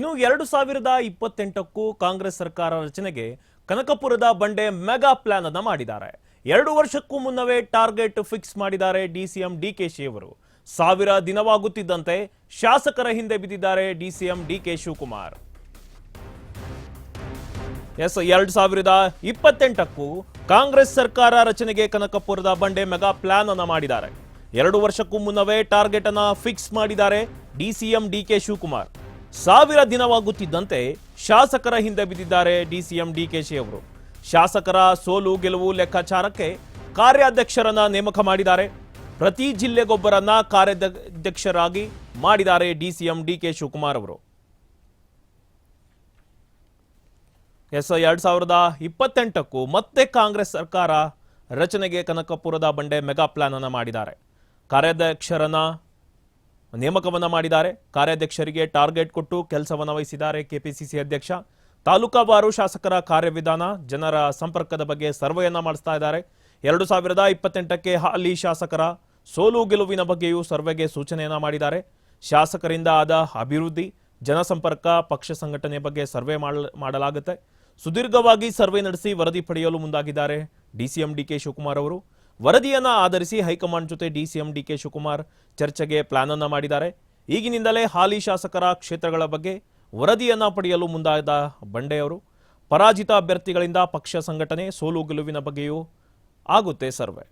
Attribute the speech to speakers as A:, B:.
A: ಇನ್ನು 2028ಕ್ಕೂ ಕಾಂಗ್ರೆಸ್ ಸರ್ಕಾರ ರಚನೆಗೆ ಕನಕಪುರದ ಬಂಡೆ ಮೆಗಾ ಪ್ಲಾನ್ ಅನ್ನು ಮಾಡಿದ್ದಾರೆ. 2 ವರ್ಷಕ್ಕೂ ಮುನ್ನವೇ ಟಾರ್ಗೆಟ್ ಫಿಕ್ಸ್ ಮಾಡಿದ್ದಾರೆ ಡಿಸಿಎಂ ಡಿಕೆಶಿ ಅವರು. 1000 ದಿನವಾಗುತ್ತಿದ್ದಂತೆ ಶಾಸಕರ ಹಿಂದೆ ಬಿದ್ದಿದ್ದಾರೆ ಡಿಸಿಎಂ ಡಿಕೆ ಶಿವಕುಮಾರ್. 2028ಕ್ಕೂ ಕಾಂಗ್ರೆಸ್ ಸರ್ಕಾರ ರಚನೆಗೆ ಕನಕಪುರದ ಬಂಡೆ ಮೆಗಾ ಪ್ಲಾನ್ ಅನ್ನು ಮಾಡಿದ್ದಾರೆ. 2 ವರ್ಷಕ್ಕೂ ಮುನ್ನವೇ ಟಾರ್ಗೆಟ್ ಅನ್ನು ಫಿಕ್ಸ್ ಮಾಡಿದ್ದಾರೆ ಡಿಸಿಎಂ ಡಿಕೆ ಶಿವಕುಮಾರ್. 1000 ದಿನವಾಗುತ್ತಿದ್ದಂತೆ ಶಾಸಕರ ಹಿಂದೆ ಬಿದ್ದಿದ್ದಾರೆ ಡಿಸಿಎಂ ಡಿಕೆಶಿ ಅವರು. ಶಾಸಕರ ಸೋಲು ಗೆಲುವು ಲೆಕ್ಕಾಚಾರಕ್ಕೆ ಕಾರ್ಯಾಧ್ಯಕ್ಷರನ್ನ ನೇಮಕ ಮಾಡಿದ್ದಾರೆ. ಪ್ರತಿ ಜಿಲ್ಲೆಗೊಬ್ಬರನ್ನ ಕಾರ್ಯಾಧ್ಯಕ್ಷರಾಗಿ ಮಾಡಿದ್ದಾರೆ ಡಿಸಿಎಂ ಡಿಕೆ ಶಿವಕುಮಾರ್ ಅವರು. 2028ಕ್ಕೂ ಮತ್ತೆ ಕಾಂಗ್ರೆಸ್ ಸರ್ಕಾರ ರಚನೆಗೆ ಕನಕಪುರದ ಬಂಡೆ ಮೆಗಾ ಪ್ಲಾನ್ ಅನ್ನು ಮಾಡಿದ್ದಾರೆ. ಕಾರ್ಯಾಧ್ಯಕ್ಷರನ್ನ ನೇಮಕವನ್ನ ಮಾಡಿದ್ದಾರೆ. ಕಾರ್ಯಾಧ್ಯಕ್ಷರಿಗೆ ಟಾರ್ಗೆಟ್ ಕೊಟ್ಟು ಕೆಲಸವನ್ನು ವಹಿಸಿದ್ದಾರೆ ಕೆಪಿಸಿಸಿ ಅಧ್ಯಕ್ಷ. ತಾಲೂಕಾವಾರು ಶಾಸಕರ ಕಾರ್ಯವಿಧಾನ, ಜನರ ಸಂಪರ್ಕದ ಬಗ್ಗೆ ಸರ್ವೆಯನ್ನ ಮಾಡಿಸ್ತಾ ಇದ್ದಾರೆ. 2028ಕ್ಕೆ ಹಾಲಿ ಶಾಸಕರ ಸೋಲು ಗೆಲುವಿನ ಬಗ್ಗೆಯೂ ಸರ್ವೆಗೆ ಸೂಚನೆಯನ್ನ ಮಾಡಿದ್ದಾರೆ. ಶಾಸಕರಿಂದ ಆದ ಅಭಿವೃದ್ಧಿ, ಜನಸಂಪರ್ಕ, ಪಕ್ಷ ಸಂಘಟನೆ ಬಗ್ಗೆ ಸರ್ವೆ ಮಾಡಲಾಗುತ್ತೆ. ಸುದೀರ್ಘವಾಗಿ ಸರ್ವೆ ನಡೆಸಿ ವರದಿ ಪಡೆಯಲು ಮುಂದಾಗಿದ್ದಾರೆ ಡಿಸಿಎಂ ಡಿಕೆ ಶಿವಕುಮಾರ್ ಅವರು. ವರದಿಯನ್ನ ಆಧರಿಸಿ ಹೈಕಮಾಂಡ್ ಜೊತೆ ಡಿಸಿಎಂ ಡಿಕೆ ಶಿವಕುಮಾರ್ ಚರ್ಚೆಗೆ ಪ್ಲಾನ್ ಅನ್ನ ಮಾಡಿದ್ದಾರೆ. ಈಗಿನಿಂದಲೇ ಹಾಲಿ ಶಾಸಕರ ಕ್ಷೇತ್ರಗಳ ಬಗ್ಗೆ ವರದಿಯನ್ನ ಪಡೆಯಲು ಮುಂದಾದ ಬಂಡೆಯವರು. ಪರಾಜಿತ ಅಭ್ಯರ್ಥಿಗಳಿಂದ ಪಕ್ಷ ಸಂಘಟನೆ, ಸೋಲು ಗೆಲುವಿನ ಬಗ್ಗೆಯೂ ಆಗುತ್ತೆ ಸರ್ವೆ.